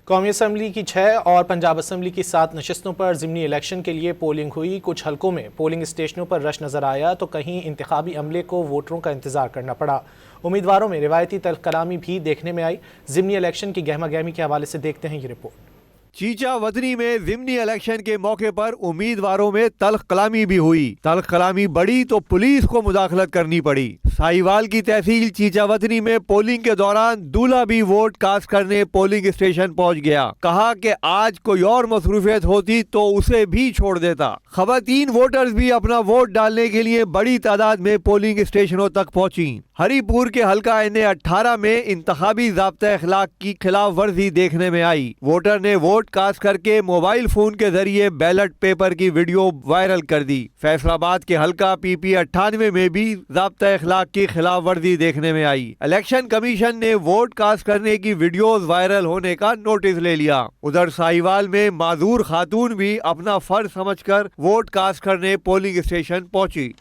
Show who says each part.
Speaker 1: قومی اسمبلی کی 6 اور پنجاب اسمبلی کی 7 نشستوں پر ضمنی الیکشن کے لیے پولنگ ہوئی۔ کچھ حلقوں میں پولنگ اسٹیشنوں پر رش نظر آیا تو کہیں انتخابی عملے کو ووٹروں کا انتظار کرنا پڑا۔ امیدواروں میں روایتی تلخ کلامی بھی دیکھنے میں آئی۔ ضمنی الیکشن کی گہما گہمی کے حوالے سے دیکھتے ہیں یہ رپورٹ۔
Speaker 2: چیچا وطنی میں ضمنی الیکشن کے موقع پر امیدواروں میں تلخ کلامی بھی ہوئی۔ تلخ کلامی بڑی تو پولیس کو مداخلت کرنی پڑی۔ ساہیوال کی تحصیل چیچا وطنی میں پولنگ کے دوران دولہا بھی ووٹ کاسٹ کرنے پولنگ اسٹیشن پہنچ گیا۔ کہا کہ آج کوئی اور مصروفیت ہوتی تو اسے بھی چھوڑ دیتا۔ خواتین ووٹرز بھی اپنا ووٹ ڈالنے کے لیے بڑی تعداد میں پولنگ اسٹیشنوں تک پہنچیں۔ ہری پور کے حلقہ N18 میں انتخابی ضابطہ اخلاق کی خلاف ورزی دیکھنے میں آئی۔ ووٹر نے ووٹ کاسٹ کر کے موبائل فون کے ذریعے بیلٹ پیپر کی ویڈیو وائرل کر دی۔ فیصل آباد کے حلقہ PP98 میں بھی ضابطہ اخلاق کی خلاف ورزی دیکھنے میں آئی۔ الیکشن کمیشن نے ووٹ کاسٹ کرنے کی ویڈیوز وائرل ہونے کا نوٹس لے لیا۔ ادھر ساہیوال میں معذور خاتون بھی اپنا فرض سمجھ کر ووٹ کاسٹ کرنے پولنگ اسٹیشن پہنچی۔